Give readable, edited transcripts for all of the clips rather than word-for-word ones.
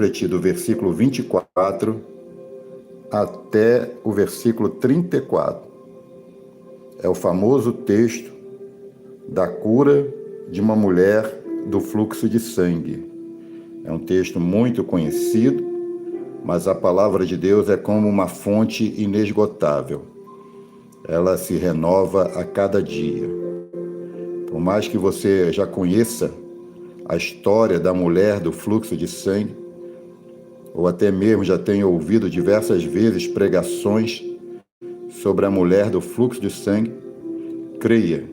refletir do versículo 24 até o versículo 34. É o famoso texto da cura de uma mulher do fluxo de sangue. É um texto muito conhecido, mas a palavra de Deus é como uma fonte inesgotável. Ela se renova a cada dia. Por mais que você já conheça a história da mulher do fluxo de sangue, ou até mesmo já tenha ouvido diversas vezes pregações sobre a mulher do fluxo de sangue, creia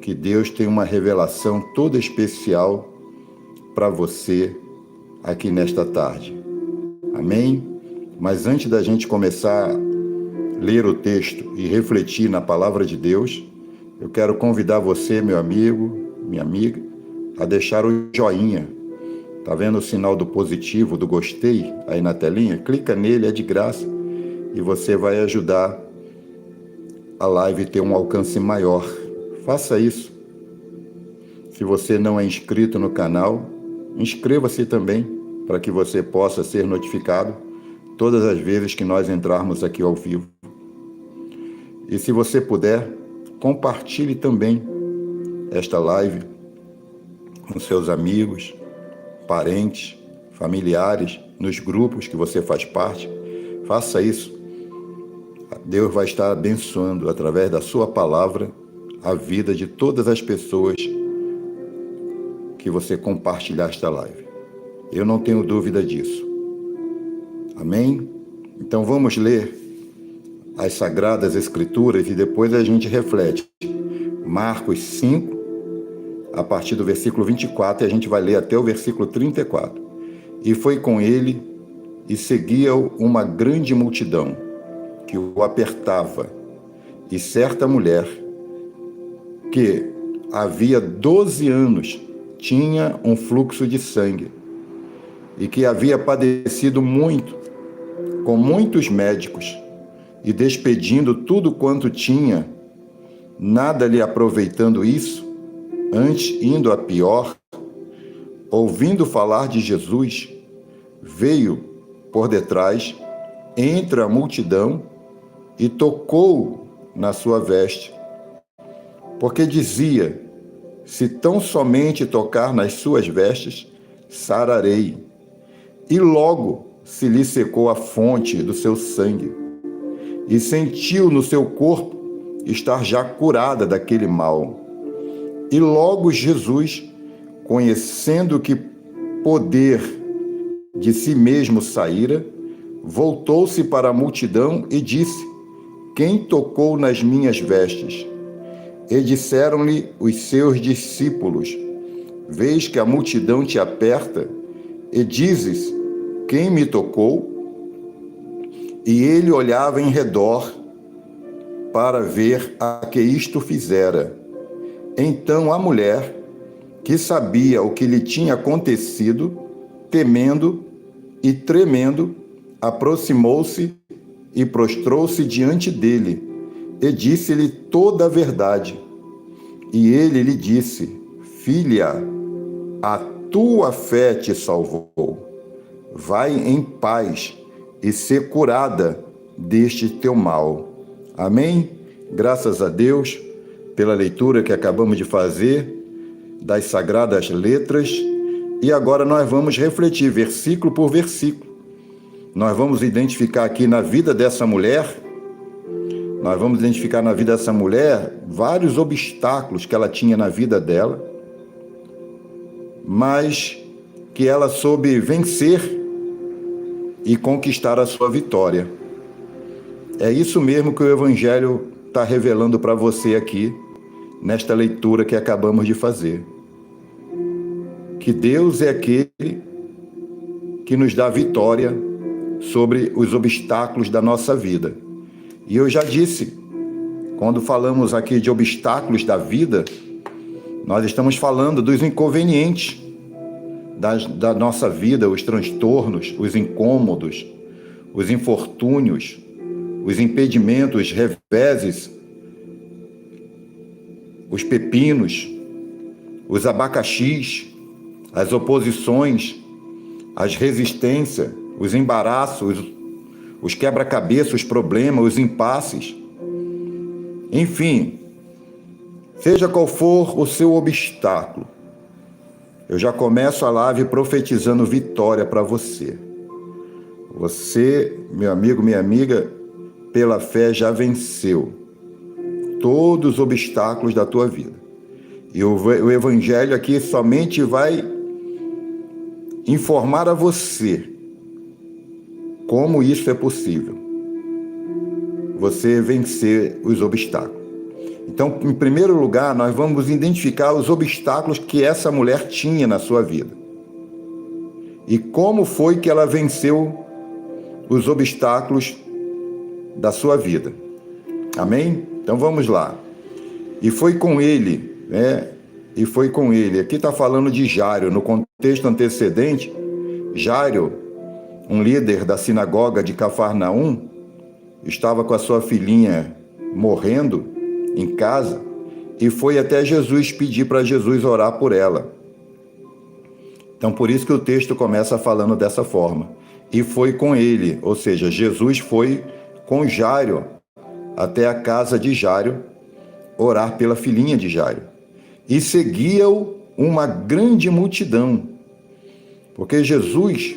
que Deus tem uma revelação toda especial para você aqui nesta tarde. Amém? Mas antes da gente começar a ler o texto e refletir na palavra de Deus, eu quero convidar você, meu amigo, minha amiga, a deixar o joinha. Tá vendo o sinal do positivo, do gostei aí na telinha? Clica nele, é de graça, e você vai ajudar a live ter um alcance maior. Faça isso. Se você não é inscrito no canal, inscreva-se também, para que você possa ser notificado todas as vezes que nós entrarmos aqui ao vivo. E se você puder, compartilhe também esta live com seus amigos, parentes, familiares, nos grupos que você faz parte. Faça isso. Deus vai estar abençoando através da sua palavra a vida de todas as pessoas que você compartilhar esta live. Eu não tenho dúvida disso. Amém? Então vamos ler as Sagradas Escrituras e depois a gente reflete. Marcos 5, a partir do versículo 24, e a gente vai ler até o versículo 34. E foi com ele e seguia-o uma grande multidão que o apertava, e certa mulher que havia 12 anos tinha um fluxo de sangue e que havia padecido muito com muitos médicos e despedindo tudo quanto tinha, nada lhe aproveitando isso, antes indo a pior, ouvindo falar de Jesus, veio por detrás, entre a multidão, e tocou na sua veste, porque dizia: se tão somente tocar nas suas vestes, sararei. E logo se lhe secou a fonte do seu sangue, e sentiu no seu corpo estar já curada daquele mal. E logo Jesus, conhecendo que poder de si mesmo saíra, voltou-se para a multidão e disse: quem tocou nas minhas vestes? E disseram-lhe os seus discípulos: vês que a multidão te aperta, e dizes: quem me tocou? E ele olhava em redor para ver a que isto fizera. Então a mulher, que sabia o que lhe tinha acontecido, temendo e tremendo, aproximou-se e prostrou-se diante dele, e disse-lhe toda a verdade. E ele lhe disse: filha, a tua fé te salvou. Vai em paz e ser curada deste teu mal. Amém? Graças a Deus pela leitura que acabamos de fazer das Sagradas Letras. E agora nós vamos refletir versículo por versículo. Nós vamos identificar aqui na vida dessa mulher, vários obstáculos que ela tinha na vida dela, mas que ela soube vencer e conquistar a sua vitória. É isso mesmo que o Evangelho está revelando para você aqui, nesta leitura que acabamos de fazer. Que Deus é aquele que nos dá vitória sobre os obstáculos da nossa vida. E eu já disse, quando falamos aqui de obstáculos da vida, nós estamos falando dos inconvenientes da nossa vida, os transtornos, os incômodos, os infortúnios, os impedimentos, os reveses, os pepinos, os abacaxis, as oposições, as resistências, os embaraços, os quebra-cabeças, os problemas, os impasses. Enfim, seja qual for o seu obstáculo, eu já começo a live profetizando vitória para você. Você, meu amigo, minha amiga, pela fé já venceu todos os obstáculos da tua vida. E o Evangelho aqui somente vai informar a você como isso é possível. Você vencer os obstáculos. Então, em primeiro lugar, nós vamos identificar os obstáculos que essa mulher tinha na sua vida. E como foi que ela venceu os obstáculos da sua vida. Amém? Então vamos lá. E foi com ele, né? E foi com ele. Aqui está falando de Jairo. No contexto antecedente, Jairo, um líder da sinagoga de Cafarnaum, estava com a sua filhinha morrendo em casa e foi até Jesus pedir para Jesus orar por ela. Então, por isso que o texto começa falando dessa forma. E foi com ele, ou seja, Jesus foi com Jairo até a casa de Jairo orar pela filhinha de Jairo. E seguia-o uma grande multidão, porque Jesus,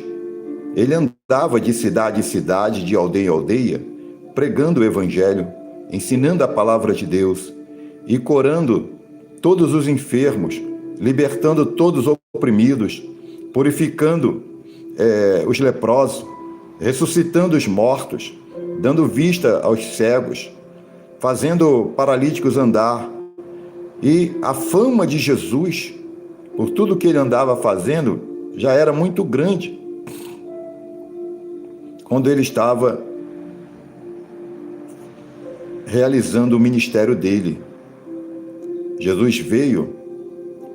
ele andava de cidade em cidade, de aldeia em aldeia, pregando o evangelho, ensinando a palavra de Deus e curando todos os enfermos, libertando todos os oprimidos, purificando os leprosos, ressuscitando os mortos, dando vista aos cegos, fazendo paralíticos andar. E a fama de Jesus, por tudo que ele andava fazendo, já era muito grande quando ele estava realizando o ministério dele. Jesus veio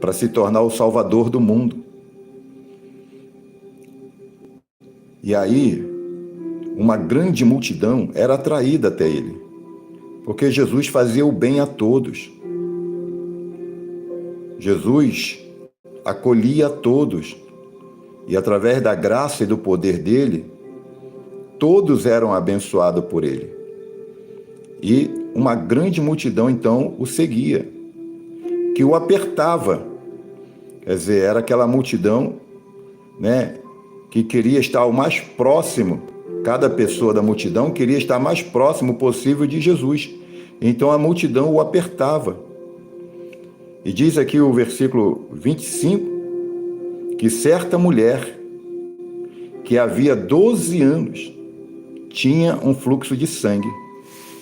para se tornar o Salvador do mundo. E aí, uma grande multidão era atraída até ele, porque Jesus fazia o bem a todos. Jesus acolhia a todos, e através da graça e do poder dele, todos eram abençoados por ele. E uma grande multidão, então, o seguia, que o apertava. Quer dizer, era aquela multidão, né, que queria estar o mais próximo, cada pessoa da multidão queria estar mais próximo possível de Jesus. Então a multidão o apertava. E diz aqui o versículo 25, que certa mulher, que havia 12 anos, tinha um fluxo de sangue.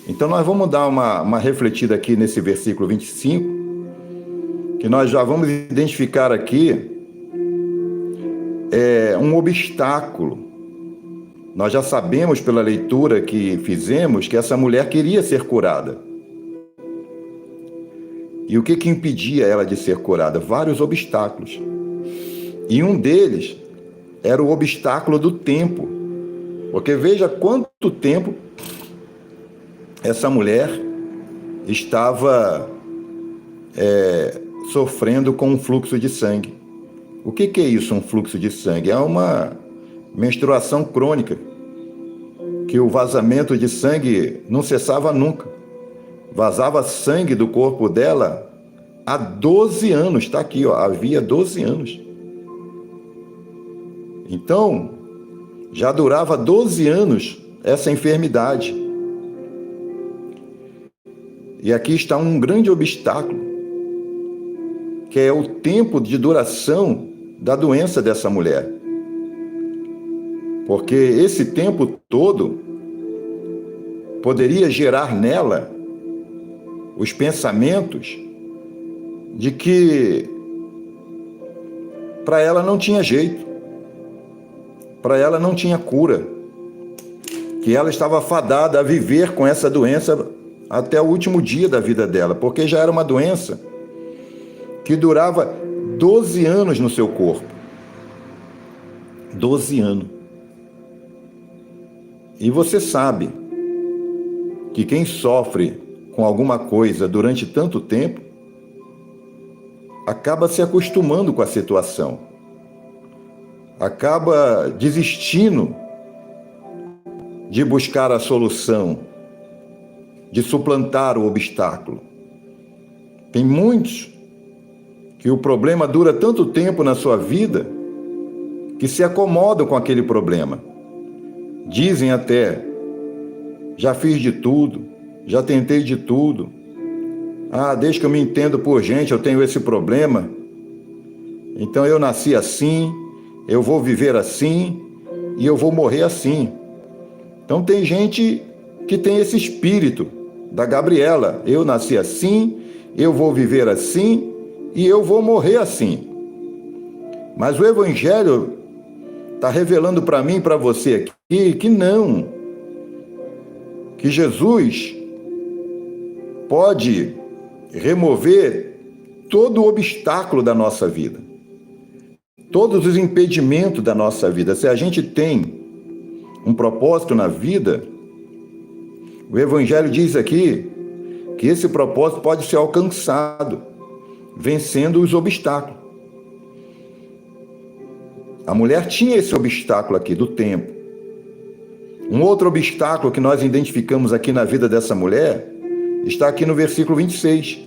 Então nós vamos dar uma refletida aqui nesse versículo 25, que nós já vamos identificar aqui um obstáculo. Nós já sabemos pela leitura que fizemos que essa mulher queria ser curada. E o que impedia ela de ser curada? Vários obstáculos. E um deles era o obstáculo do tempo. Porque veja quanto tempo essa mulher estava sofrendo com um fluxo de sangue. O que é isso, um fluxo de sangue? É uma menstruação crônica, que o vazamento de sangue não cessava nunca. Vazava sangue do corpo dela há 12 anos, está aqui, ó, havia 12 anos. Então, já durava 12 anos essa enfermidade. E aqui está um grande obstáculo, que é o tempo de duração da doença dessa mulher. Porque esse tempo todo poderia gerar nela os pensamentos de que para ela não tinha jeito, para ela não tinha cura, que ela estava fadada a viver com essa doença até o último dia da vida dela, porque já era uma doença que durava 12 anos no seu corpo. 12 anos. E você sabe que quem sofre com alguma coisa durante tanto tempo acaba se acostumando com a situação. acaba desistindo de buscar a solução, de suplantar o obstáculo. Tem muitos que o problema dura tanto tempo na sua vida que se acomodam com aquele problema. Dizem até: já fiz de tudo, já tentei de tudo. Desde que eu me entendo por gente, eu tenho esse problema. Então eu nasci assim, eu vou viver assim e eu vou morrer assim. Então tem gente que tem esse espírito da Gabriela: eu nasci assim, eu vou viver assim e eu vou morrer assim. Mas o Evangelho está revelando para mim e para você aqui que não. Que Jesus pode remover todo o obstáculo da nossa vida, todos os impedimentos da nossa vida. Se a gente tem um propósito na vida, o Evangelho diz aqui que esse propósito pode ser alcançado vencendo os obstáculos. A mulher tinha esse obstáculo aqui do tempo. Um outro obstáculo que nós identificamos aqui na vida dessa mulher está aqui no versículo 26,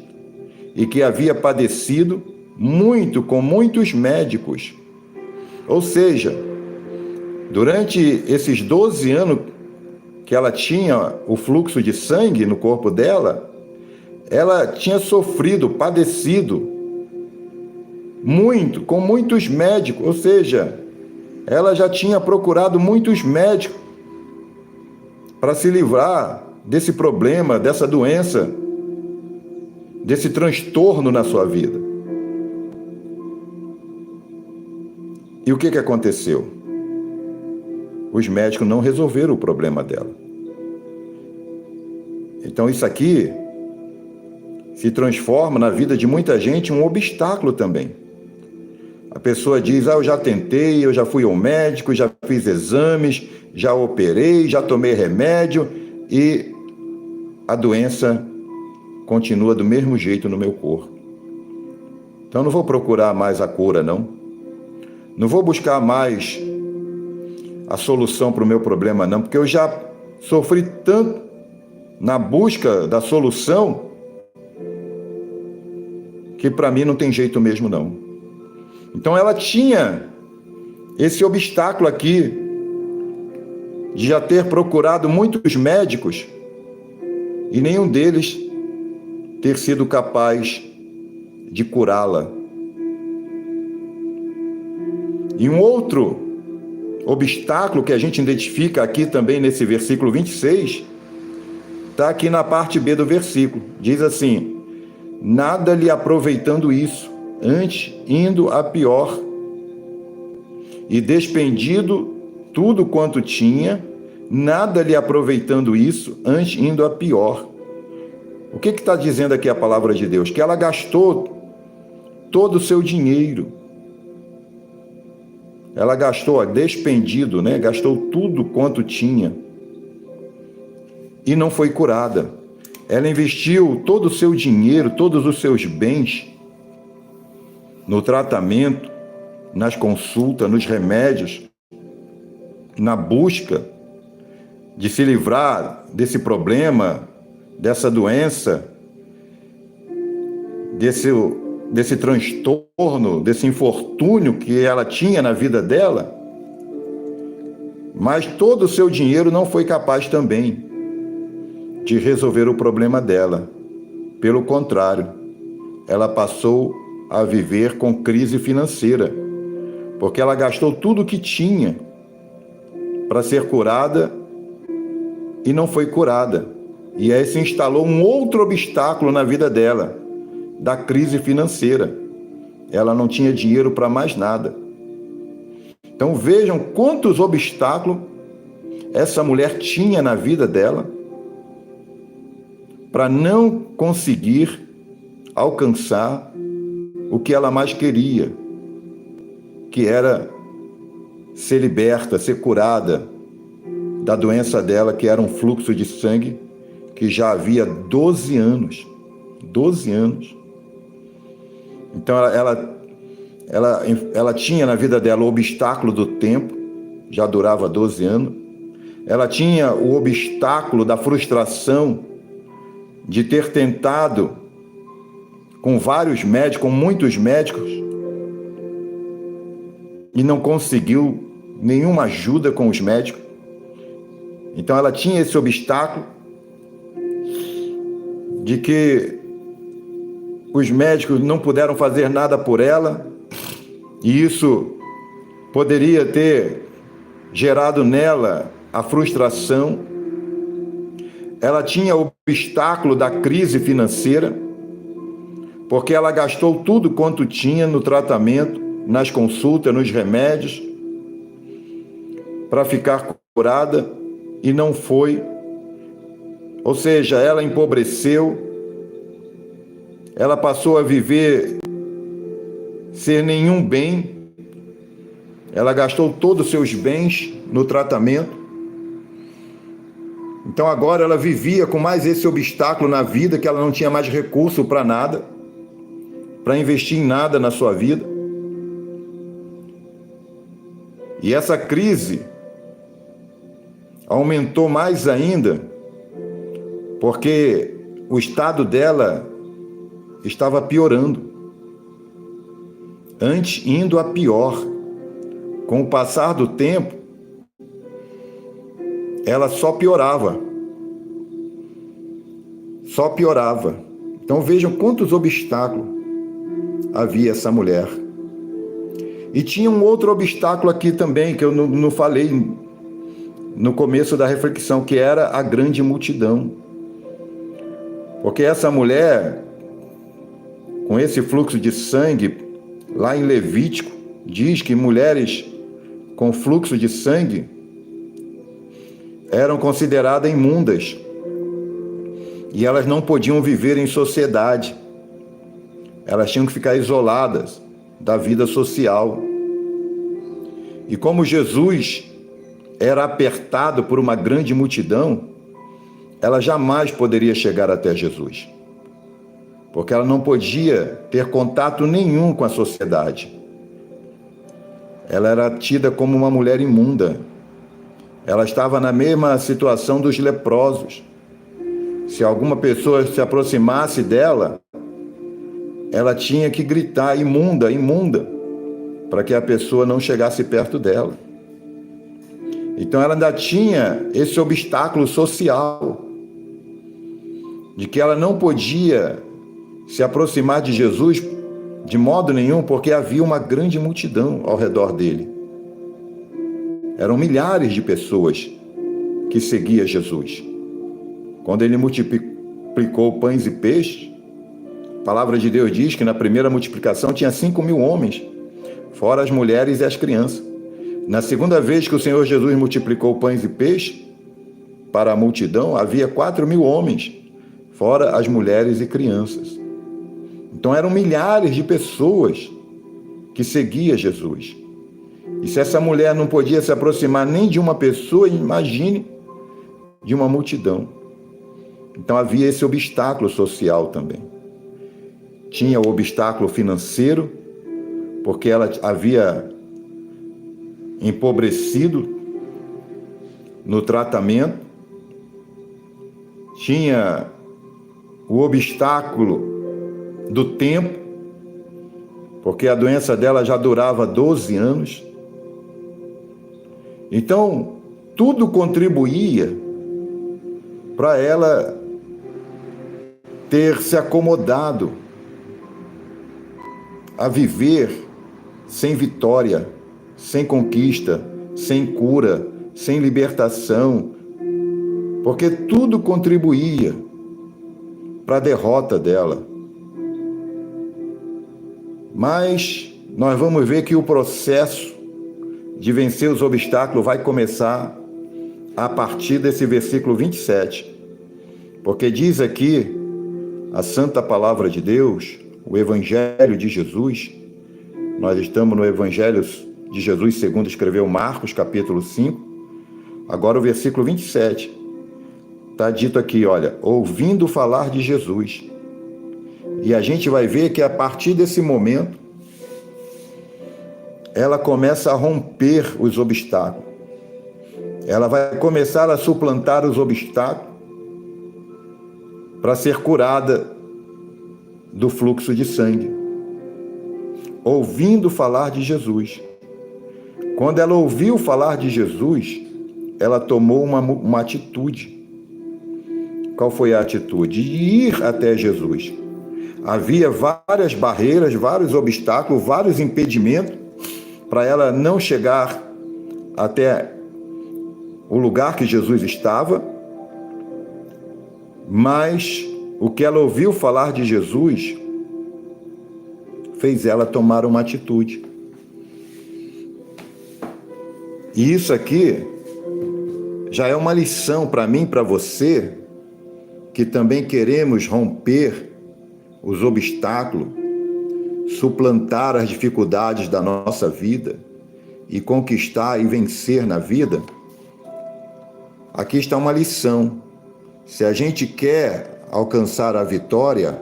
e que havia padecido muito com muitos médicos. Ou seja, durante esses 12 anos que ela tinha o fluxo de sangue no corpo dela, ela tinha sofrido, padecido muito, com muitos médicos. Ou seja, ela já tinha procurado muitos médicos para se livrar desse problema, dessa doença, desse transtorno na sua vida. E o que aconteceu? Os médicos não resolveram o problema dela. Então isso aqui se transforma na vida de muita gente um obstáculo também. A pessoa diz: eu já tentei, eu já fui ao médico, já fiz exames, já operei, já tomei remédio e a doença continua do mesmo jeito no meu corpo. Então não vou procurar mais a cura, não. Não vou buscar mais a solução para o meu problema, não, porque eu já sofri tanto na busca da solução que para mim não tem jeito mesmo, não. Então ela tinha esse obstáculo aqui de já ter procurado muitos médicos e nenhum deles ter sido capaz de curá-la. E um outro obstáculo que a gente identifica aqui também nesse versículo 26, está aqui na parte B do versículo. Diz assim: nada lhe aproveitando isso, antes indo a pior, e despendido tudo quanto tinha, nada lhe aproveitando isso, antes indo a pior. O que está dizendo aqui a palavra de Deus? Que ela gastou todo o seu dinheiro. Ela gastou, despendido, né? Gastou tudo quanto tinha e não foi curada. Ela investiu todo o seu dinheiro, todos os seus bens no tratamento, nas consultas, nos remédios, na busca de se livrar desse problema, dessa doença, desse transtorno, desse infortúnio que ela tinha na vida dela, mas todo o seu dinheiro não foi capaz também de resolver o problema dela. Pelo contrário, ela passou a viver com crise financeira, porque ela gastou tudo o que tinha para ser curada e não foi curada. E aí se instalou um outro obstáculo na vida dela, da crise financeira. Ela não tinha dinheiro para mais nada. Então vejam quantos obstáculos essa mulher tinha na vida dela para não conseguir alcançar o que ela mais queria, que era ser liberta, ser curada da doença dela, que era um fluxo de sangue que já havia 12 anos. 12 anos. Então ela tinha na vida dela o obstáculo do tempo, já durava 12 anos. Ela tinha o obstáculo da frustração de ter tentado com vários médicos, com muitos médicos, e não conseguiu nenhuma ajuda com os médicos. Então ela tinha esse obstáculo de que os médicos não puderam fazer nada por ela, e isso poderia ter gerado nela a frustração. Ela tinha o obstáculo da crise financeira, porque ela gastou tudo quanto tinha no tratamento, nas consultas, nos remédios, para ficar curada, e não foi. Ou seja, ela empobreceu, ela passou a viver sem nenhum bem, ela gastou todos os seus bens no tratamento. Então agora ela vivia com mais esse obstáculo na vida, que ela não tinha mais recurso para nada, para investir em nada na sua vida. E essa crise aumentou mais ainda, porque o estado dela estava piorando, antes indo a pior. Com o passar do tempo, ela só piorava. Só piorava. Então vejam quantos obstáculos havia essa mulher. E tinha um outro obstáculo aqui também, que eu não falei no começo da reflexão, que era a grande multidão. Porque essa mulher, com esse fluxo de sangue, lá em Levítico, diz que mulheres com fluxo de sangue eram consideradas imundas e elas não podiam viver em sociedade. Elas tinham que ficar isoladas da vida social. E como Jesus era apertado por uma grande multidão, ela jamais poderia chegar até Jesus, porque ela não podia ter contato nenhum com a sociedade. Ela era tida como uma mulher imunda. Ela estava na mesma situação dos leprosos. Se alguma pessoa se aproximasse dela, ela tinha que gritar: imunda, imunda, para que a pessoa não chegasse perto dela. Então ela ainda tinha esse obstáculo social, de que ela não podia se aproximar de Jesus de modo nenhum, porque havia uma grande multidão ao redor dele. Eram milhares de pessoas que seguiam Jesus. Quando ele multiplicou pães e peixes, a palavra de Deus diz que na primeira multiplicação tinha 5.000 homens, fora as mulheres e as crianças. Na segunda vez que o Senhor Jesus multiplicou pães e peixes para a multidão, havia 4.000 homens, fora as mulheres e crianças. Então eram milhares de pessoas que seguiam Jesus. E se essa mulher não podia se aproximar nem de uma pessoa, imagine de uma multidão. Então havia esse obstáculo social também. Tinha o obstáculo financeiro, porque ela havia empobrecido no tratamento. Tinha o obstáculo do tempo, porque a doença dela já durava 12 anos. Então, tudo contribuía para ela ter se acomodado a viver sem vitória, sem conquista, sem cura, sem libertação, porque tudo contribuía para a derrota dela. Mas nós vamos ver que o processo de vencer os obstáculos vai começar a partir desse versículo 27. Porque diz aqui a santa palavra de Deus, o Evangelho de Jesus. Nós estamos no Evangelho de Jesus segundo escreveu Marcos, capítulo 5. Agora o versículo 27. Está dito aqui, olha, ouvindo falar de Jesus. E a gente vai ver que a partir desse momento, ela começa a romper os obstáculos. Ela vai começar a suplantar os obstáculos para ser curada do fluxo de sangue, ouvindo falar de Jesus. Quando ela ouviu falar de Jesus, ela tomou uma atitude. Qual foi a atitude? De ir até Jesus. Havia várias barreiras, vários obstáculos, vários impedimentos para ela não chegar até o lugar que Jesus estava, mas o que ela ouviu falar de Jesus fez ela tomar uma atitude. E isso aqui já é uma lição para mim, para você, que também queremos romper os obstáculos, suplantar as dificuldades da nossa vida e conquistar e vencer na vida. Aqui está uma lição. Se a gente quer alcançar a vitória,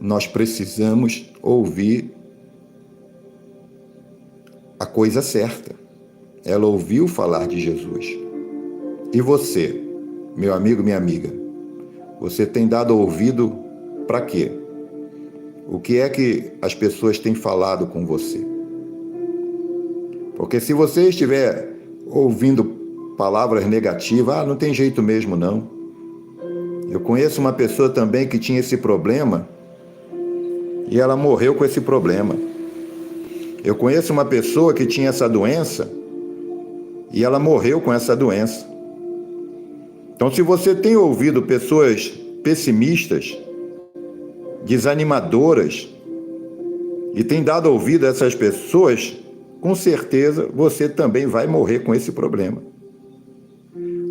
nós precisamos ouvir a coisa certa. Ela ouviu falar de Jesus. E você, meu amigo, minha amiga, você tem dado ouvido para quê? O que é que as pessoas têm falado com você? Porque se você estiver ouvindo palavras negativas, não tem jeito mesmo não. Eu conheço uma pessoa também que tinha esse problema e ela morreu com esse problema. Eu conheço uma pessoa que tinha essa doença e ela morreu com essa doença. Então, se você tem ouvido pessoas pessimistas, desanimadoras, e tem dado ouvido a essas pessoas, com certeza você também vai morrer com esse problema.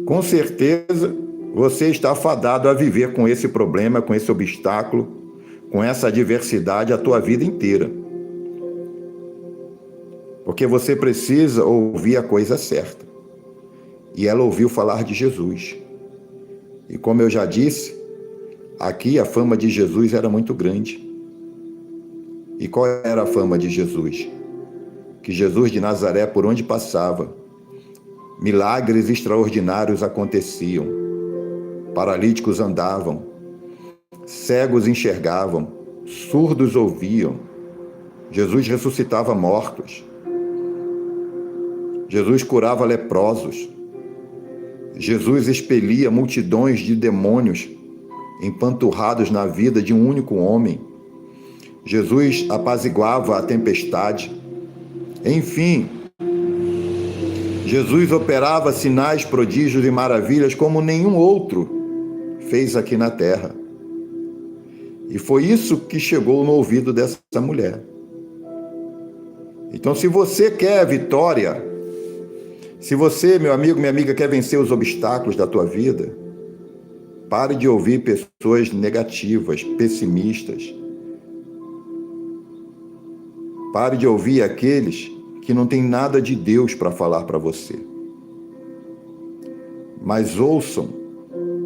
Com certeza você está fadado a viver com esse problema, com esse obstáculo, com essa adversidade a tua vida inteira. Porque você precisa ouvir a coisa certa. E ela ouviu falar de Jesus. E como eu já disse, aqui a fama de Jesus era muito grande. E qual era a fama de Jesus? Que Jesus de Nazaré, por onde passava, milagres extraordinários aconteciam. Paralíticos andavam, cegos enxergavam, surdos ouviam. Jesus ressuscitava mortos. Jesus curava leprosos. Jesus expelia multidões de demônios empanturrados na vida de um único homem. Jesus apaziguava a tempestade. Enfim, Jesus operava sinais, prodígios e maravilhas como nenhum outro fez aqui na terra. E foi isso que chegou no ouvido dessa mulher. Então, se você quer vitória, se você, meu amigo, minha amiga, quer vencer os obstáculos da tua vida, pare de ouvir pessoas negativas, pessimistas. Pare de ouvir aqueles que não têm nada de Deus para falar para você. Mas ouçam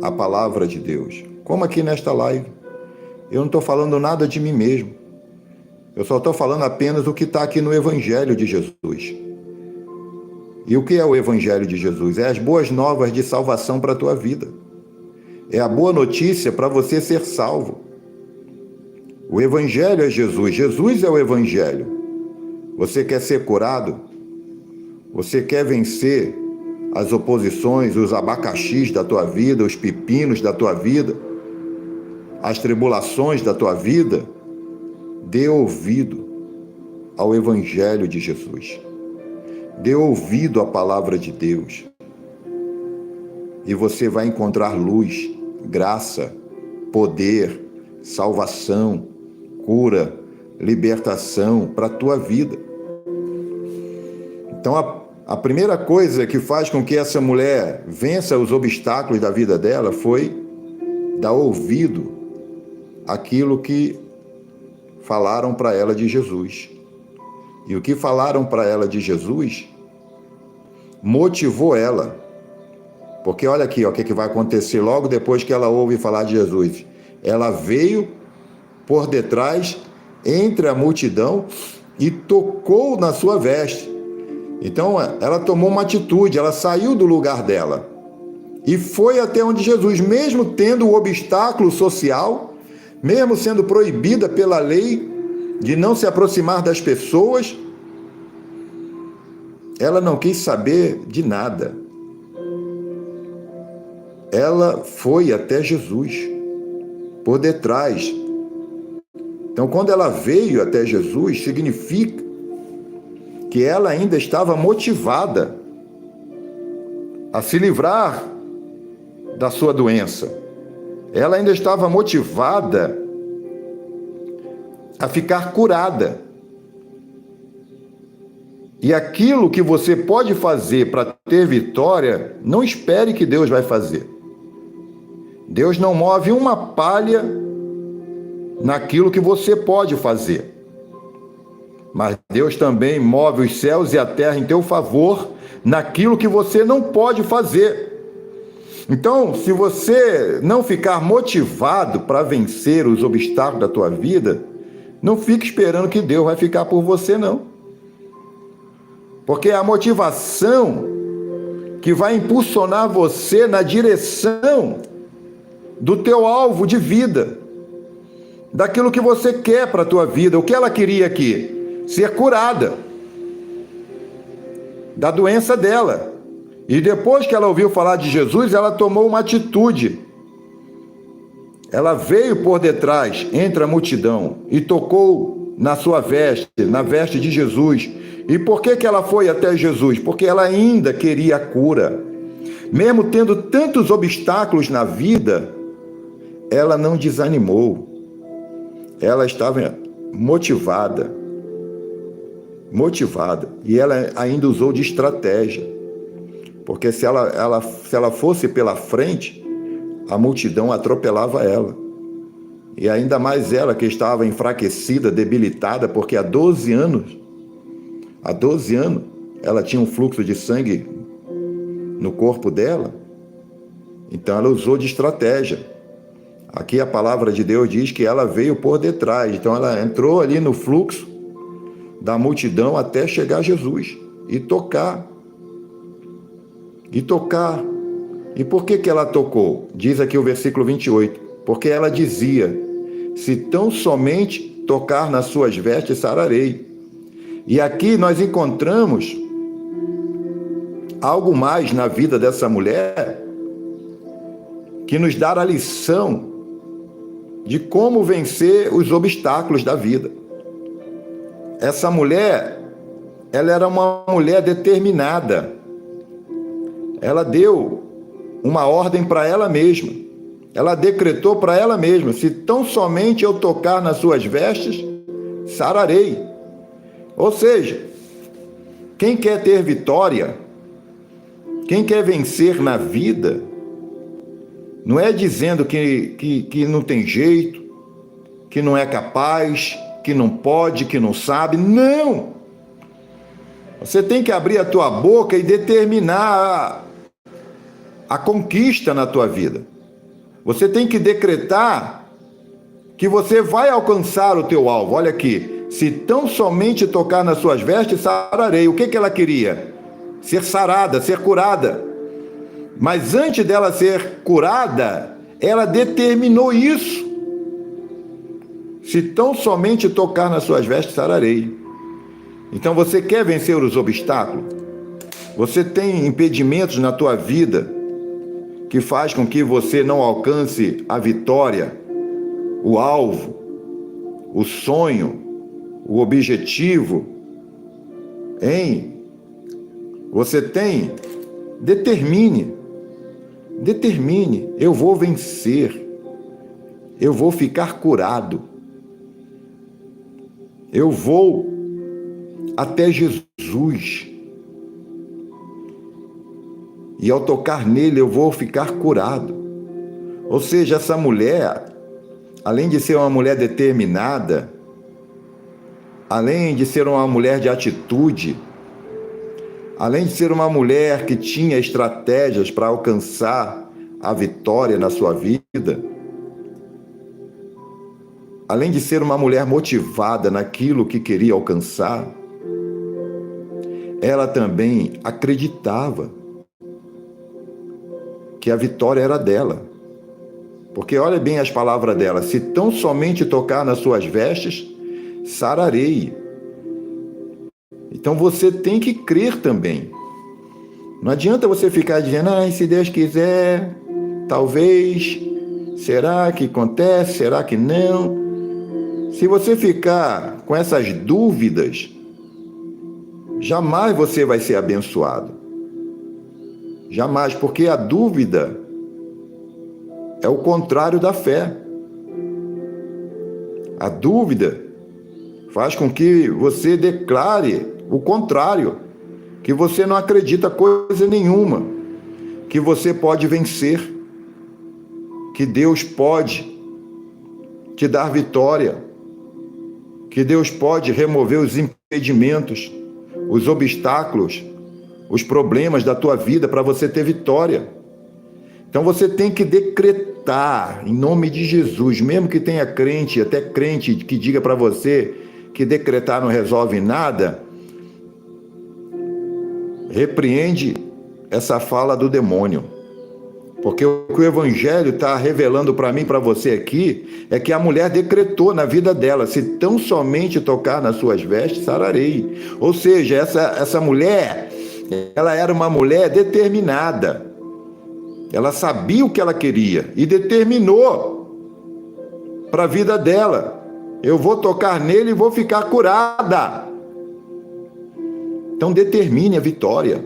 a palavra de Deus. Como aqui nesta live. Eu não estou falando nada de mim mesmo. Eu só estou falando apenas o que está aqui no Evangelho de Jesus. E o que é o Evangelho de Jesus? É as boas novas de salvação para a tua vida. É a boa notícia para você ser salvo. O Evangelho é Jesus. Jesus é o Evangelho. Você quer ser curado? Você quer vencer as oposições, os abacaxis da tua vida, os pepinos da tua vida, as tribulações da tua vida? Dê ouvido ao Evangelho de Jesus. Dê ouvido à palavra de Deus. E você vai encontrar luz, graça, poder, salvação, cura, libertação para a tua vida. Então, a primeira coisa que faz com que essa mulher vença os obstáculos da vida dela foi dar ouvido àquilo que falaram para ela de Jesus. E o que falaram para ela de Jesus motivou ela. Porque olha aqui, ó, o que vai acontecer logo depois que ela ouve falar de Jesus. Ela veio por detrás, entre a multidão, e tocou na sua veste. Então, ela tomou uma atitude, ela saiu do lugar dela e foi até onde Jesus, mesmo tendo o obstáculo social, mesmo sendo proibida pela lei de não se aproximar das pessoas, ela não quis saber de nada. Ela foi até Jesus, por detrás. Então, quando ela veio até Jesus, significa que ela ainda estava motivada a se livrar da sua doença. Ela ainda estava motivada a ficar curada. E aquilo que você pode fazer para ter vitória, não espere que Deus vai fazer. Deus não move uma palha naquilo que você pode fazer. Mas Deus também move os céus e a terra em teu favor naquilo que você não pode fazer. Então, se você não ficar motivado para vencer os obstáculos da tua vida, não fique esperando que Deus vai ficar por você, não. Porque é a motivação que vai impulsionar você na direção do teu alvo de vida, daquilo que você quer para a tua vida. O que ela queria aqui? Ser curada da doença dela. E depois que ela ouviu falar de Jesus, ela tomou uma atitude. Ela veio por detrás, entre a multidão, e tocou na sua veste, na veste de Jesus. E por que ela foi até Jesus? Porque ela ainda queria a cura. Mesmo tendo tantos obstáculos na vida, ela não desanimou. Ela estava motivada. E ela ainda usou de estratégia. Porque se ela fosse pela frente, a multidão atropelava ela. E ainda mais ela, que estava enfraquecida, debilitada, porque há 12 anos, ela tinha um fluxo de sangue no corpo dela. Então ela usou de estratégia. Aqui a palavra de Deus diz que ela veio por detrás. Então ela entrou ali no fluxo da multidão até chegar a Jesus e tocar. E por que ela tocou? Diz aqui o versículo 28. Porque ela dizia: se tão somente tocar nas suas vestes, sararei. E aqui nós encontramos algo mais na vida dessa mulher que nos dá a lição de como vencer os obstáculos da vida. Essa mulher, ela era uma mulher determinada. Ela deu uma ordem para ela mesma. Ela decretou para ela mesma: se tão somente eu tocar nas suas vestes, sararei. Ou seja, quem quer ter vitória, quem quer vencer na vida, não é dizendo que não tem jeito, que não é capaz, que não pode, que não sabe. Não! Você tem que abrir a tua boca e determinar a conquista na tua vida. Você tem que decretar que você vai alcançar o teu alvo. Olha aqui: se tão somente tocar nas suas vestes, sararei. O que ela queria? Ser sarada, ser curada. Mas antes dela ser curada, ela determinou isso. Se tão somente tocar nas suas vestes, sararei. Então você quer vencer os obstáculos? Você tem impedimentos na tua vida que faz com que você não alcance a vitória, o alvo, o sonho, o objetivo, hein? Você tem? Determine. Eu vou vencer. Eu vou ficar curado. Eu vou até Jesus. E ao tocar nele eu vou ficar curado. Ou seja, essa mulher, além de ser uma mulher determinada, além de ser uma mulher de atitude, além de ser uma mulher que tinha estratégias para alcançar a vitória na sua vida, além de ser uma mulher motivada naquilo que queria alcançar, ela também acreditava que a vitória era dela. Porque olha bem as palavras dela: se tão somente tocar nas suas vestes, sararei. Então você tem que crer também. Não adianta você ficar dizendo, se Deus quiser, talvez, será que acontece, será que não? Se você ficar com essas dúvidas, jamais você vai ser abençoado. Jamais, porque a dúvida é o contrário da fé. A dúvida faz com que você declare o contrário, que você não acredita coisa nenhuma, que você pode vencer, que Deus pode te dar vitória, que Deus pode remover os impedimentos, os obstáculos, os problemas da tua vida para você ter vitória. Então você tem que decretar em nome de Jesus, mesmo que tenha crente, até crente que diga para você que decretar não resolve nada, repreende essa fala do demônio. Porque o que o Evangelho está revelando para mim, para você aqui, é que a mulher decretou na vida dela: se tão somente tocar nas suas vestes, sararei. Ou seja, essa mulher, ela era uma mulher determinada. Ela sabia o que ela queria e determinou para a vida dela: eu vou tocar nele e vou ficar curada. Então determine a vitória.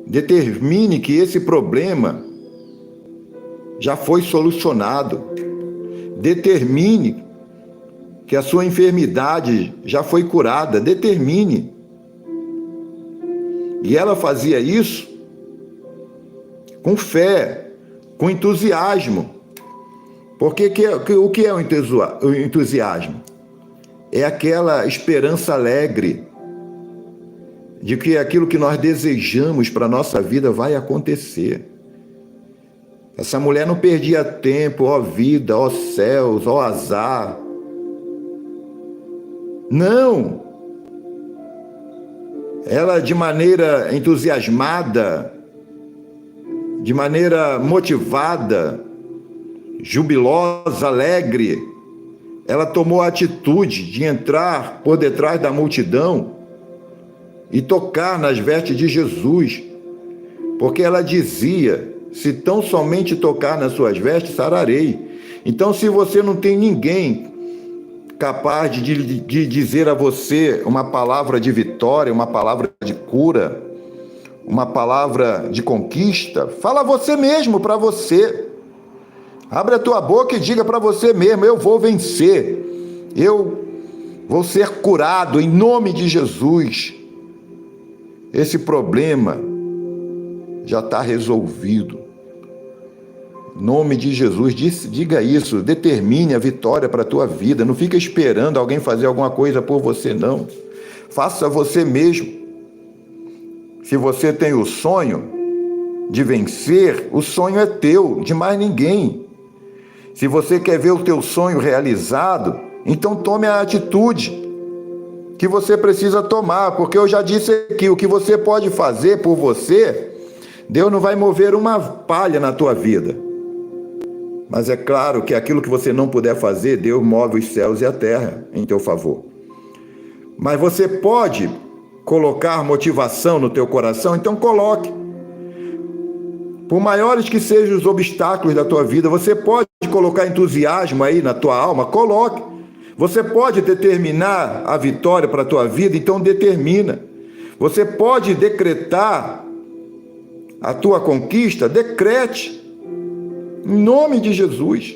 Determine que esse problema já foi solucionado. Determine que a sua enfermidade já foi curada. Determine. E ela fazia isso com fé, com entusiasmo. Porque o que é o entusiasmo? É aquela esperança alegre de que aquilo que nós desejamos para a nossa vida vai acontecer. Essa mulher não perdia tempo, ó vida, ó céus, ó azar. Não! Ela, de maneira entusiasmada, de maneira motivada, jubilosa, alegre, ela tomou a atitude de entrar por detrás da multidão e tocar nas vestes de Jesus, porque ela dizia: se tão somente tocar nas suas vestes, sararei. Então, se você não tem ninguém capaz de dizer a você uma palavra de vitória, uma palavra de cura, uma palavra de conquista, fala você mesmo para você. Abre a tua boca e diga para você mesmo: eu vou vencer, eu vou ser curado em nome de Jesus. Esse problema já está resolvido. Em nome de Jesus, diga isso, determine a vitória para a tua vida. Não fica esperando alguém fazer alguma coisa por você, não. Faça você mesmo. Se você tem o sonho de vencer, o sonho é teu, de mais ninguém. Se você quer ver o teu sonho realizado, então tome a atitude que você precisa tomar, porque eu já disse aqui, o que você pode fazer por você, Deus não vai mover uma palha na tua vida. Mas é claro que aquilo que você não puder fazer, Deus move os céus e a terra em teu favor. Mas você pode colocar motivação no teu coração, então coloque. Por maiores que sejam os obstáculos da tua vida, você pode colocar entusiasmo aí na tua alma, coloque. Você pode determinar a vitória para a tua vida, então determina. Você pode decretar a tua conquista, decrete. Em nome de Jesus.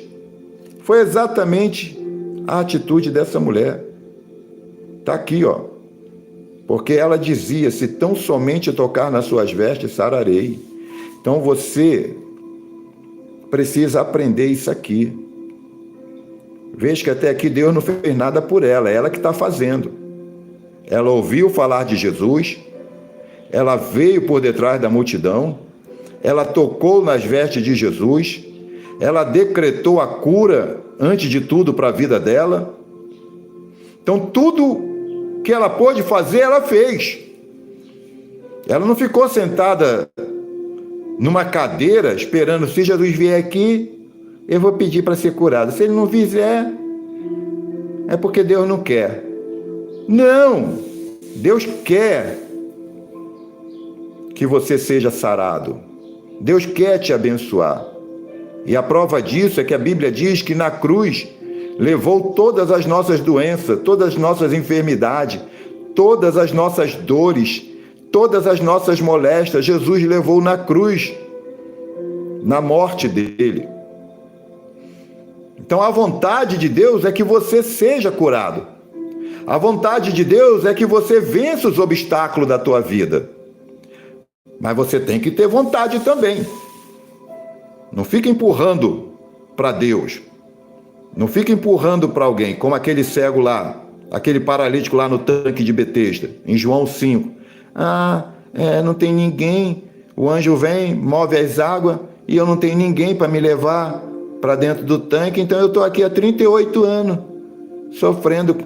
Foi exatamente a atitude dessa mulher. Está aqui, ó. Porque ela dizia: se tão somente tocar nas suas vestes, sararei. Então você precisa aprender isso aqui. Veja que até aqui Deus não fez nada por ela, é ela que está fazendo. Ela ouviu falar de Jesus, ela veio por detrás da multidão, ela tocou nas vestes de Jesus, ela decretou a cura, antes de tudo, para a vida dela. Então, tudo que ela pôde fazer, ela fez. Ela não ficou sentada numa cadeira, esperando, se Jesus vier aqui, eu vou pedir para ser curada. Se ele não fizer, é porque Deus não quer. Não! Deus quer que você seja sarado. Deus quer te abençoar. E a prova disso é que a Bíblia diz que na cruz levou todas as nossas doenças, todas as nossas enfermidades, todas as nossas dores, todas as nossas moléstias. Jesus levou na cruz, na morte dele. Então a vontade de Deus é que você seja curado. A vontade de Deus é que você vença os obstáculos da tua vida. Mas você tem que ter vontade também. Não fica empurrando para Deus. Não fica empurrando para alguém, como aquele cego lá, aquele paralítico lá no tanque de Betesda, em João 5. Não tem ninguém, o anjo vem, move as águas, e eu não tenho ninguém para me levar para dentro do tanque, então eu estou aqui há 38 anos, sofrendo,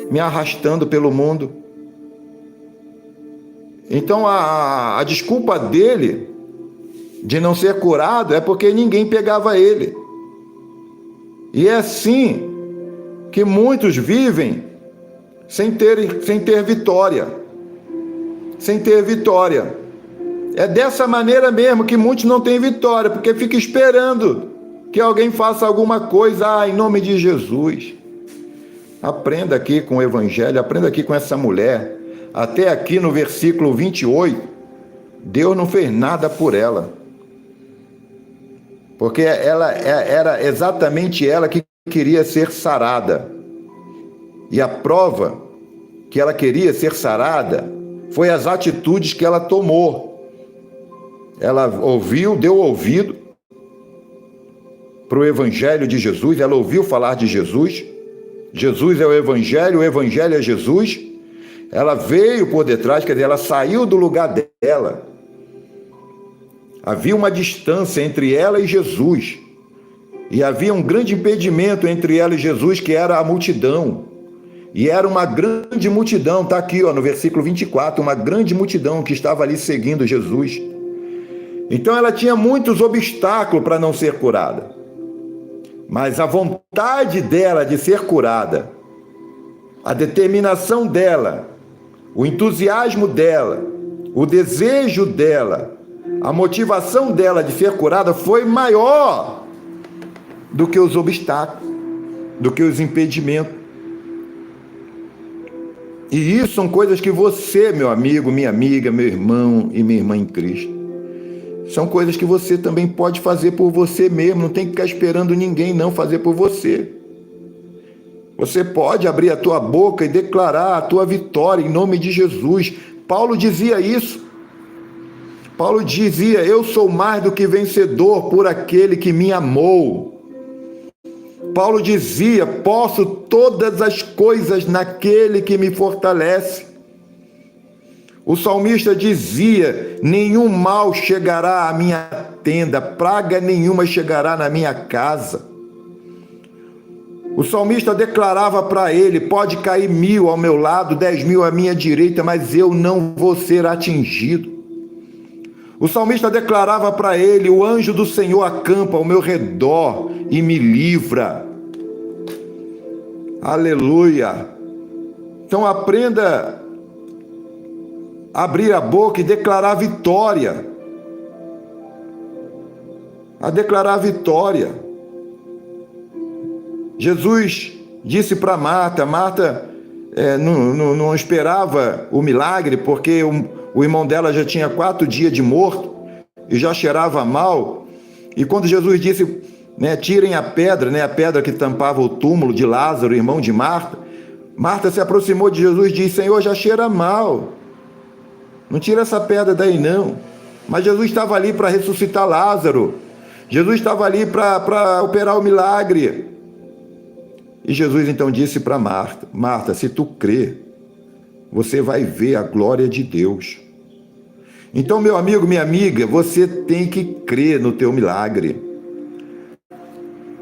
me arrastando pelo mundo. Então a desculpa dele de não ser curado é porque ninguém pegava ele. E é assim que muitos vivem sem ter vitória. Sem ter vitória. É dessa maneira mesmo que muitos não têm vitória, porque fica esperando que alguém faça alguma coisa. Em nome de Jesus. Aprenda aqui com o Evangelho, aprenda aqui com essa mulher. Até aqui no versículo 28, Deus não fez nada por ela. Porque era exatamente ela que queria ser sarada. E a prova que ela queria ser sarada foi as atitudes que ela tomou. Ela ouviu, deu ouvido para o Evangelho de Jesus, ela ouviu falar de Jesus. Jesus é o Evangelho é Jesus. Ela veio por detrás, quer dizer, ela saiu do lugar dela. Havia uma distância entre ela e Jesus. E havia um grande impedimento entre ela e Jesus, que era a multidão. E era uma grande multidão, está aqui no versículo 24, uma grande multidão que estava ali seguindo Jesus. Então ela tinha muitos obstáculos para não ser curada. Mas a vontade dela de ser curada, a determinação dela, o entusiasmo dela, o desejo dela, a motivação dela de ser curada foi maior do que os obstáculos, do que os impedimentos. E isso são coisas que você, meu amigo, minha amiga, meu irmão e minha irmã em Cristo, são coisas que você também pode fazer por você mesmo. Não tem que ficar esperando ninguém não fazer por você. Você pode abrir a tua boca e declarar a tua vitória em nome de Jesus. Paulo dizia isso. Paulo dizia: eu sou mais do que vencedor por aquele que me amou. Paulo dizia: posso todas as coisas naquele que me fortalece. O salmista dizia: nenhum mal chegará à minha tenda, praga nenhuma chegará na minha casa. O salmista declarava para ele: pode cair 1000 ao meu lado, 10.000 à minha direita, mas eu não vou ser atingido. O salmista declarava para ele: o anjo do Senhor acampa ao meu redor e me livra. Aleluia! Então aprenda a abrir a boca e declarar vitória. A declarar vitória. Jesus disse para Marta, não esperava o milagre, porque o irmão dela já tinha 4 dias de morto e já cheirava mal. E quando Jesus disse, tirem a pedra que tampava o túmulo de Lázaro, irmão de Marta, Marta se aproximou de Jesus e disse: Senhor, já cheira mal, não tira essa pedra daí não. Mas Jesus estava ali para ressuscitar Lázaro, Jesus estava ali para operar o milagre. E Jesus então disse para Marta: Marta, se tu crê, você vai ver a glória de Deus. Então, meu amigo, minha amiga, você tem que crer no teu milagre.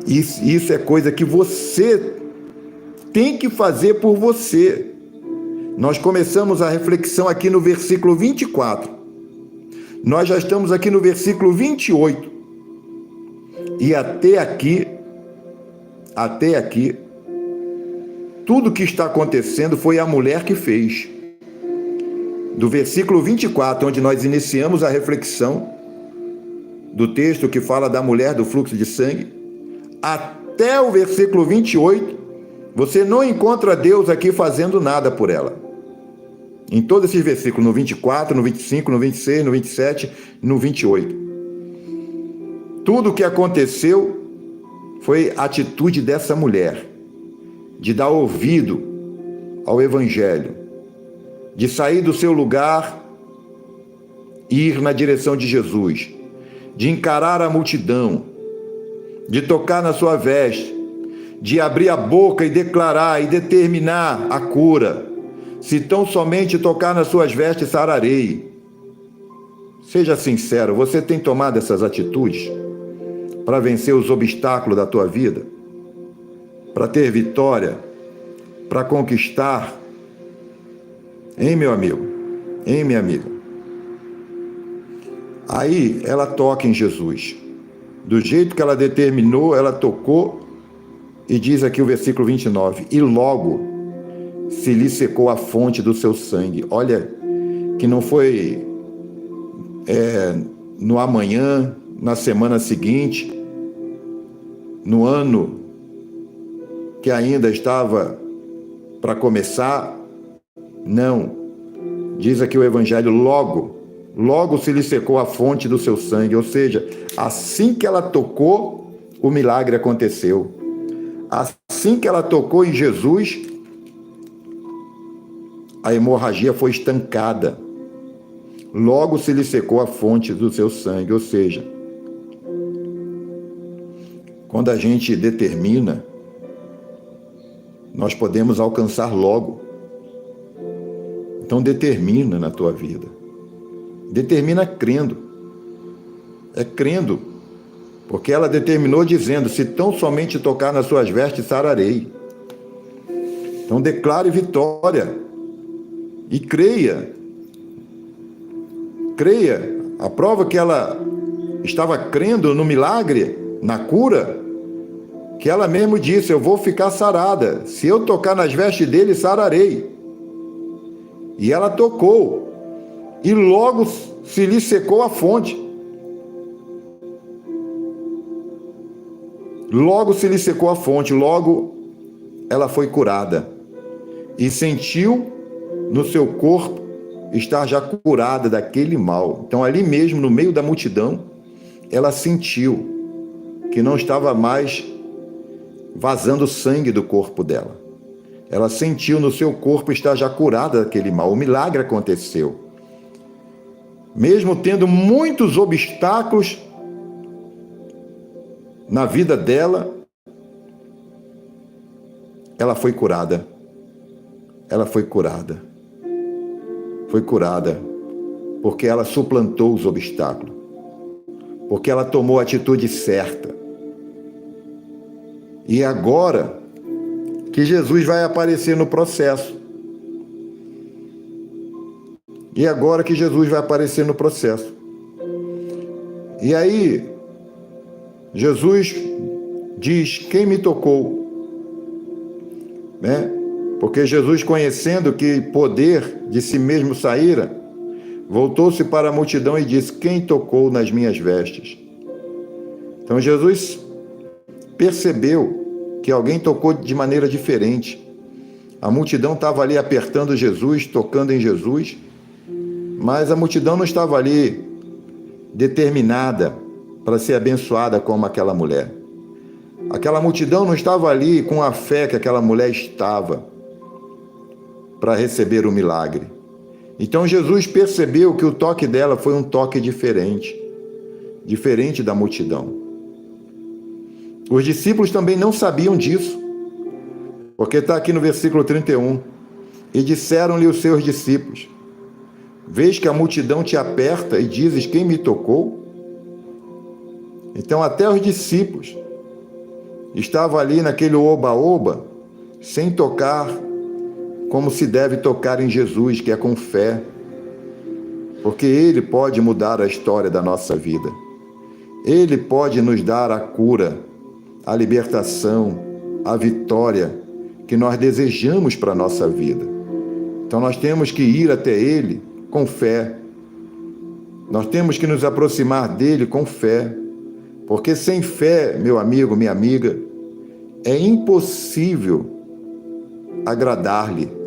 Isso é coisa que você tem que fazer por você. Nós começamos a reflexão aqui no versículo 24. Nós já estamos aqui no versículo 28. E até aqui, tudo que está acontecendo foi a mulher que fez. Do versículo 24, onde nós iniciamos a reflexão do texto que fala da mulher do fluxo de sangue, até o versículo 28, você não encontra Deus aqui fazendo nada por ela. Em todos esses versículos, no 24, no 25, no 26, no 27, no 28. Tudo o que aconteceu foi a atitude dessa mulher, de dar ouvido ao Evangelho, de sair do seu lugar e ir na direção de Jesus, de encarar a multidão, de tocar na sua veste, de abrir a boca e declarar e determinar a cura. Se tão somente tocar nas suas vestes, sararei. Seja sincero, você tem tomado essas atitudes para vencer os obstáculos da tua vida? Para ter vitória? Para conquistar? Hein, meu amigo? Hein, minha amiga? Aí ela toca em Jesus. Do jeito que ela determinou, ela tocou, e diz aqui o versículo 29, e logo se lhe secou a fonte do seu sangue. Olha, que não foi no amanhã, na semana seguinte, no ano que ainda estava para começar. Não. Diz aqui o Evangelho, logo se lhe secou a fonte do seu sangue. Ou seja, assim que ela tocou, o milagre aconteceu. Assim que ela tocou em Jesus, a hemorragia foi estancada. Logo se lhe secou a fonte do seu sangue. Ou seja, quando a gente determina, nós podemos alcançar logo. Então determina na tua vida. Determina crendo. É crendo. Porque ela determinou dizendo, se tão somente tocar nas suas vestes, sararei. Então declare vitória. E creia. Creia. A prova que ela estava crendo no milagre, na cura, que ela mesmo disse, eu vou ficar sarada. Se eu tocar nas vestes dele, sararei. E ela tocou. E logo se lhe secou a fonte. Logo se lhe secou a fonte. Logo ela foi curada. E sentiu no seu corpo estar já curada daquele mal. Então ali mesmo, no meio da multidão, ela sentiu que não estava mais vazando sangue do corpo dela. Ela sentiu no seu corpo estar já curada daquele mal. O milagre aconteceu. Mesmo tendo muitos obstáculos na vida dela, ela foi curada. Ela foi curada. Foi curada porque ela suplantou os obstáculos. Porque ela tomou a atitude certa. E agora que Jesus vai aparecer no processo. E agora que Jesus vai aparecer no processo. E aí, Jesus diz, quem me tocou? Né? Porque Jesus, conhecendo que poder de si mesmo saíra, voltou-se para a multidão e disse, quem tocou nas minhas vestes? Então Jesus percebeu que alguém tocou de maneira diferente. A multidão estava ali apertando Jesus, tocando em Jesus, mas a multidão não estava ali determinada para ser abençoada como aquela mulher. Aquela multidão não estava ali com a fé que aquela mulher estava para receber o milagre. Então Jesus percebeu que o toque dela foi um toque diferente da multidão. Os discípulos também não sabiam disso, porque está aqui no versículo 31, e disseram-lhe os seus discípulos, vês que a multidão te aperta e dizes, quem me tocou? Então até os discípulos estava ali naquele oba-oba, sem tocar como se deve tocar em Jesus, que é com fé, porque Ele pode mudar a história da nossa vida. Ele pode nos dar a cura, a libertação, a vitória que nós desejamos para a nossa vida. Então nós temos que ir até Ele com fé. Nós temos que nos aproximar dele com fé, porque sem fé, meu amigo, minha amiga, é impossível agradar-lhe.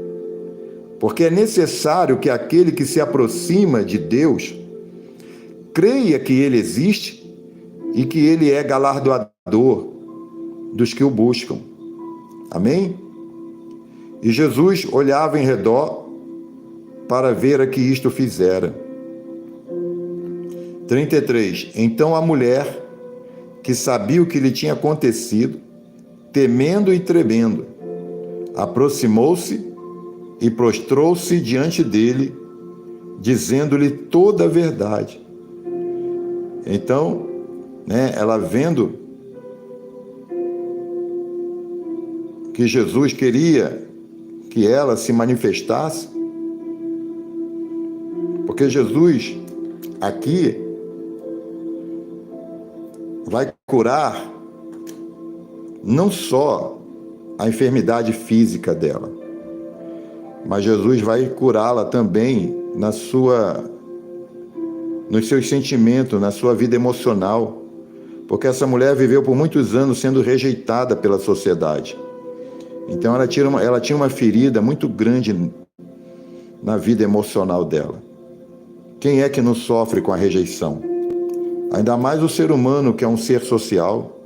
Porque é necessário que aquele que se aproxima de Deus creia que Ele existe e que Ele é galardoador dos que o buscam. Amém? E Jesus olhava em redor para ver a que isto fizera. 33. Então a mulher, que sabia o que lhe tinha acontecido, temendo e tremendo, aproximou-se e prostrou-se diante dele, dizendo-lhe toda a verdade. Então, ela vendo que Jesus queria que ela se manifestasse, porque Jesus aqui vai curar não só a enfermidade física dela, mas Jesus vai curá-la também nos seus sentimentos, na sua vida emocional, porque essa mulher viveu por muitos anos sendo rejeitada pela sociedade. Então ela tinha uma ferida muito grande na vida emocional dela. Quem é que não sofre com a rejeição? Ainda mais o ser humano, que é um ser social.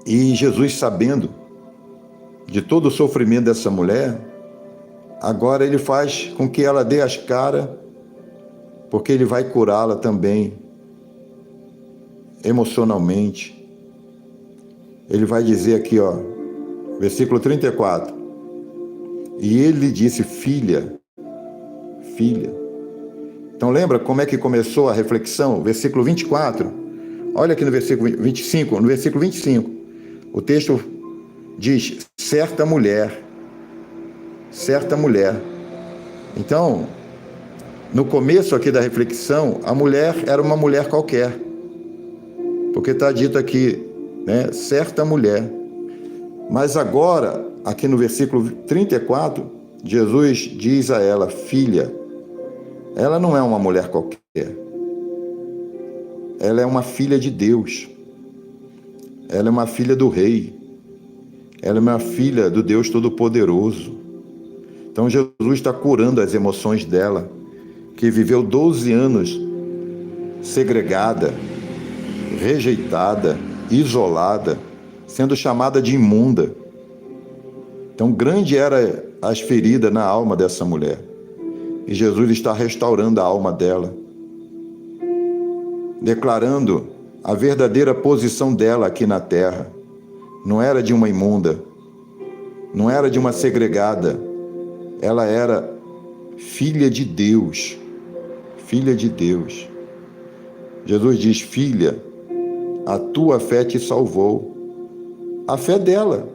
E Jesus, sabendo de todo o sofrimento dessa mulher, agora ele faz com que ela dê as caras, porque ele vai curá-la também emocionalmente. Ele vai dizer aqui, versículo 34. E ele lhe disse: filha. Então lembra como é que começou a reflexão? Versículo 24. Olha aqui no versículo 25. No versículo 25, o texto diz: certa mulher. Então, no começo aqui da reflexão, a mulher era uma mulher qualquer, porque está dito aqui, certa mulher. Mas agora, aqui no versículo 34, Jesus diz a ela: filha. Ela não é uma mulher qualquer. Ela é uma filha de Deus. Ela é uma filha do Rei. Ela é uma filha do Deus Todo-Poderoso. Então Jesus está curando as emoções dela, que viveu 12 anos segregada, rejeitada, isolada, sendo chamada de imunda. Então grande era as feridas na alma dessa mulher. E Jesus está restaurando a alma dela, declarando a verdadeira posição dela aqui na terra. Não era de uma imunda, não era de uma segregada, ela era filha de Deus, filha de Deus. Jesus diz: filha, a tua fé te salvou. A fé dela.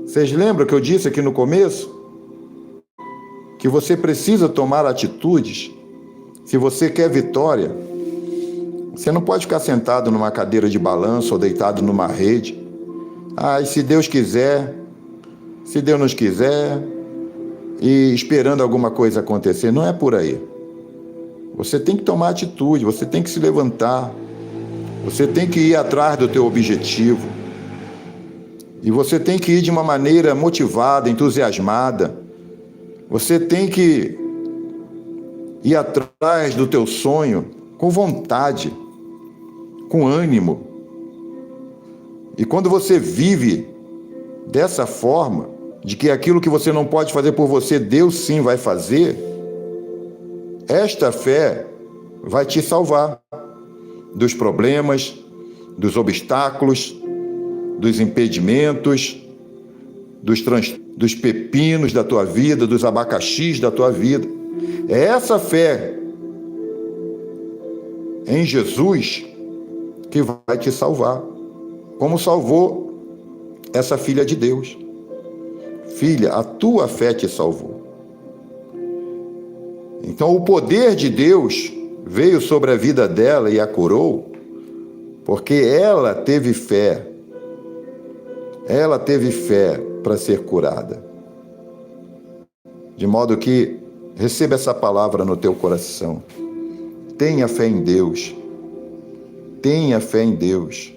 Vocês lembram que eu disse aqui no começo? Que você precisa tomar atitudes. Se você quer vitória, você não pode ficar sentado numa cadeira de balanço ou deitado numa rede. E se Deus quiser, se Deus nos quiser, e esperando alguma coisa acontecer. Não é por aí. Você tem que tomar atitude, você tem que se levantar, você tem que ir atrás do teu objetivo. E você tem que ir de uma maneira motivada, entusiasmada. Você tem que ir atrás do teu sonho com vontade, com ânimo. E quando você vive dessa forma, de que aquilo que você não pode fazer por você, Deus sim vai fazer, esta fé vai te salvar dos problemas, dos obstáculos, dos impedimentos, dos pepinos da tua vida, dos abacaxis da tua vida. É essa fé em Jesus que vai te salvar, como salvou essa filha de Deus. Filha, a tua fé te salvou. Então o poder de Deus veio sobre a vida dela e a curou, porque ela teve fé. Ela teve fé para ser curada. De modo que receba essa palavra no teu coração. Tenha fé em Deus. Tenha fé em Deus.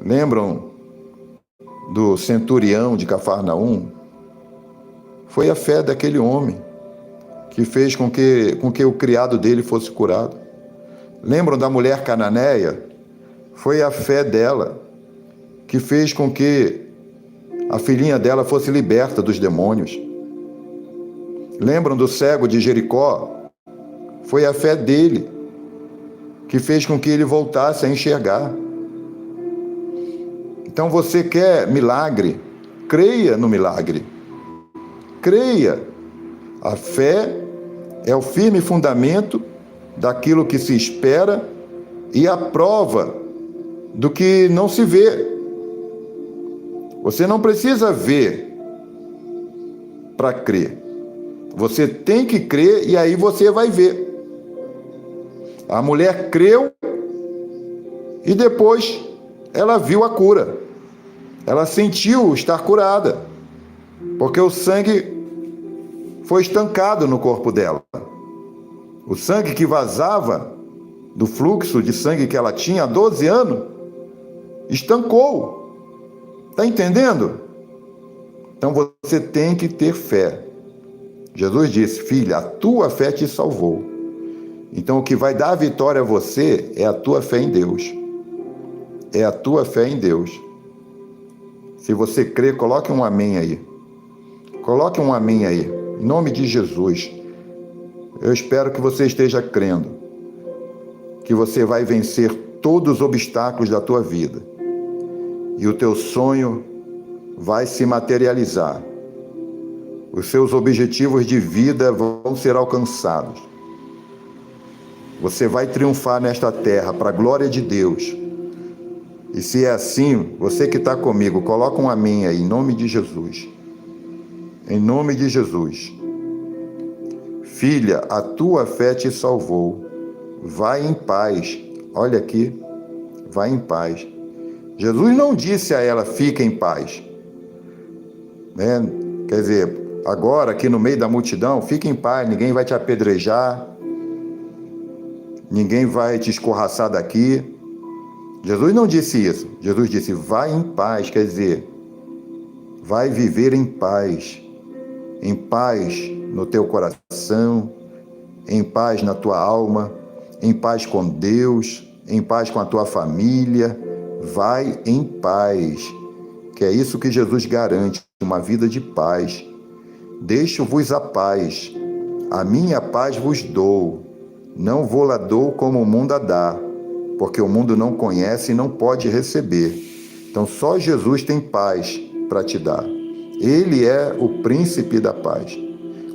Lembram do centurião de Cafarnaum? Foi a fé daquele homem que fez com que o criado dele fosse curado. Lembram da mulher cananeia? Foi a fé dela que fez com que a filhinha dela fosse liberta dos demônios. Lembram do cego de Jericó? Foi a fé dele que fez com que ele voltasse a enxergar. Então você quer milagre? Creia no milagre. Creia. A fé é o firme fundamento daquilo que se espera e a prova do que não se vê. Você não precisa ver para crer. Você tem que crer e aí você vai ver. A mulher creu e depois ela viu a cura. Ela sentiu estar curada, porque o sangue foi estancado no corpo dela. O sangue que vazava do fluxo de sangue que ela tinha há 12 anos, estancou. Está entendendo? Então você tem que ter fé. Jesus disse: filha, a tua fé te salvou. Então o que vai dar a vitória a você é a tua fé em Deus. É a tua fé em Deus. Se você crê, coloque um amém aí. Coloque um amém aí. Em nome de Jesus. Eu espero que você esteja crendo que você vai vencer todos os obstáculos da tua vida. E o teu sonho vai se materializar. Os seus objetivos de vida vão ser alcançados. Você vai triunfar nesta terra para a glória de Deus. E se é assim, você que está comigo, coloca um amém aí, em nome de Jesus. Em nome de Jesus. Filha, a tua fé te salvou. Vai em paz. Olha aqui. Vai em paz. Jesus não disse a ela, fica em paz. Né? Quer dizer, agora aqui no meio da multidão, fica em paz, ninguém vai te apedrejar. Ninguém vai te escorraçar daqui. Jesus não disse isso. Jesus disse, vai em paz, quer dizer, vai viver em paz. Em paz no teu coração, em paz na tua alma, em paz com Deus, em paz com a tua família. Vai em paz, que é isso que Jesus garante, uma vida de paz. Deixo-vos a paz, a minha paz vos dou, não vou-la dou como o mundo a dá, porque o mundo não conhece e não pode receber. Então só Jesus tem paz para te dar. Ele é o príncipe da paz,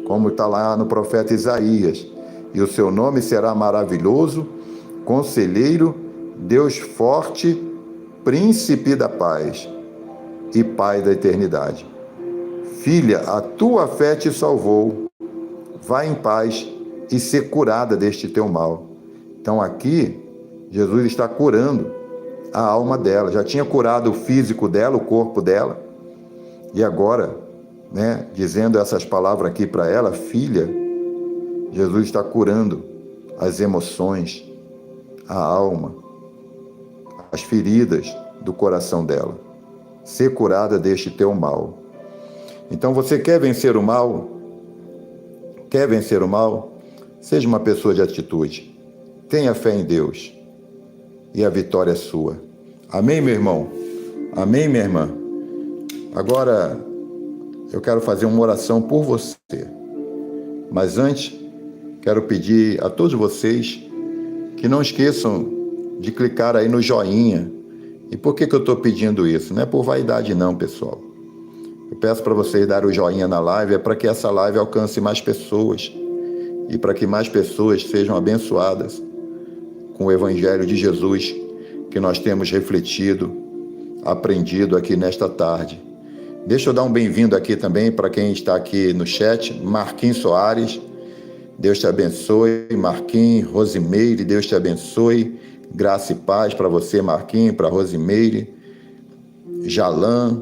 como está lá no profeta Isaías. E o seu nome será maravilhoso, conselheiro, Deus forte, príncipe da paz e Pai da eternidade. Filha, a tua fé te salvou. Vai em paz e ser curada deste teu mal. Então aqui, Jesus está curando a alma dela. Já tinha curado o físico dela, o corpo dela. E agora, né, dizendo essas palavras aqui para ela, filha, Jesus está curando as emoções, a alma, as feridas do coração dela. Ser curada deste teu mal. Então você quer vencer o mal? Quer vencer o mal? Seja uma pessoa de atitude. Tenha fé em Deus. E a vitória é sua. Amém, meu irmão? Amém, minha irmã? Agora, eu quero fazer uma oração por você. Mas antes, quero pedir a todos vocês que não esqueçam de clicar aí no joinha. E por que eu estou pedindo isso? Não é por vaidade não, pessoal. Eu peço para vocês darem o joinha na live, é para que essa live alcance mais pessoas e para que mais pessoas sejam abençoadas com o Evangelho de Jesus que nós temos refletido, aprendido aqui nesta tarde. Deixa eu dar um bem-vindo aqui também para quem está aqui no chat, Marquinhos Soares, Deus te abençoe. Marquinhos, Rosimeire, Deus te abençoe. Graça e paz para você, Marquinhos, para Rosimeire, Jalan,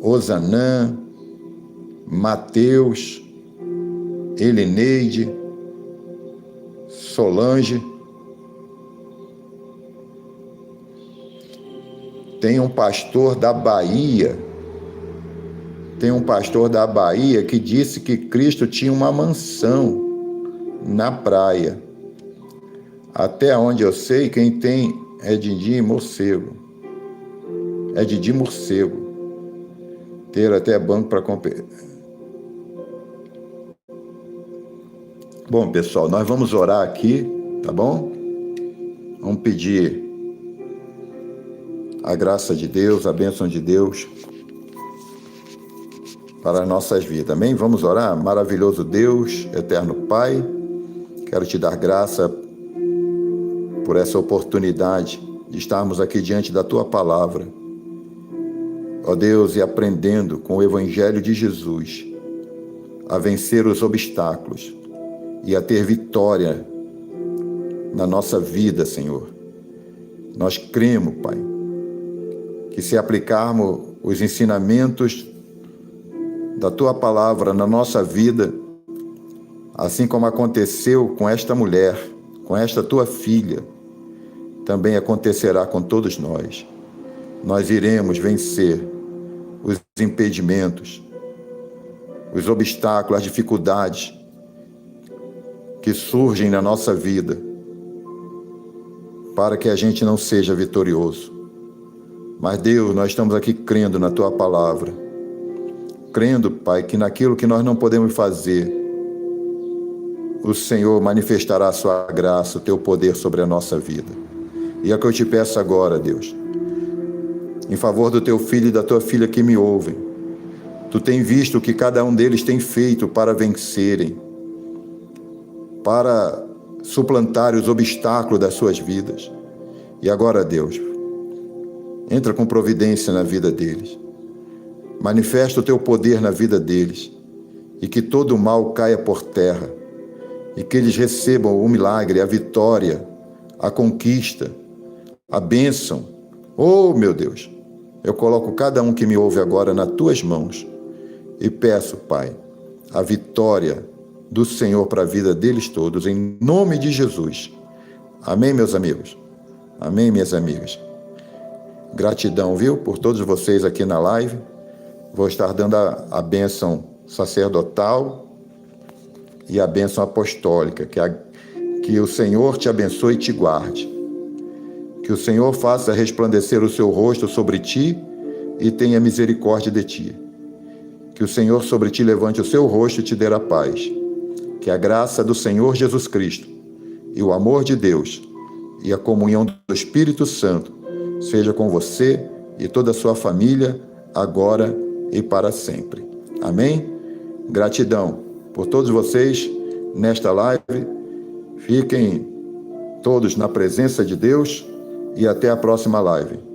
Osanã, Mateus, Elineide, Solange. Tem um pastor da Bahia que disse que Cristo tinha uma mansão na praia. Até onde eu sei, quem tem é Didi Morcego. É Didi Morcego. Ter até banco para comprar. Bom, pessoal, nós vamos orar aqui, tá bom? Vamos pedir a graça de Deus, a bênção de Deus para as nossas vidas, amém? Vamos orar? Maravilhoso Deus, eterno Pai, quero te dar graça por essa oportunidade de estarmos aqui diante da Tua Palavra, ó Deus, e aprendendo com o Evangelho de Jesus a vencer os obstáculos e a ter vitória na nossa vida, Senhor. Nós cremos, Pai, que se aplicarmos os ensinamentos da Tua Palavra na nossa vida, assim como aconteceu com esta mulher, com esta Tua filha, também acontecerá com todos nós. Nós iremos vencer os impedimentos, os obstáculos, as dificuldades que surgem na nossa vida, para que a gente não seja vitorioso. Mas, Deus, nós estamos aqui crendo na Tua Palavra, crendo, Pai, que naquilo que nós não podemos fazer, o Senhor manifestará a Sua graça, o Teu poder sobre a nossa vida. E é o que eu te peço agora, Deus, em favor do Teu filho e da Tua filha que me ouvem. Tu tem visto o que cada um deles tem feito para vencerem, para suplantar os obstáculos das suas vidas. E agora, Deus, entra com providência na vida deles. Manifesta o Teu poder na vida deles. E que todo o mal caia por terra. E que eles recebam o milagre, a vitória, a conquista, a bênção. Oh, meu Deus, eu coloco cada um que me ouve agora nas Tuas mãos. E peço, Pai, a vitória do Senhor para a vida deles todos, em nome de Jesus. Amém, meus amigos? Amém, minhas amigas? Gratidão, viu, por todos vocês aqui na live. Vou estar dando a bênção sacerdotal e a bênção apostólica. Que o Senhor te abençoe e te guarde. Que o Senhor faça resplandecer o seu rosto sobre ti e tenha misericórdia de ti. Que o Senhor sobre ti levante o seu rosto e te dê a paz. Que a graça do Senhor Jesus Cristo e o amor de Deus e a comunhão do Espírito Santo seja com você e toda a sua família, agora e para sempre. Amém? Gratidão por todos vocês nesta live. Fiquem todos na presença de Deus e até a próxima live.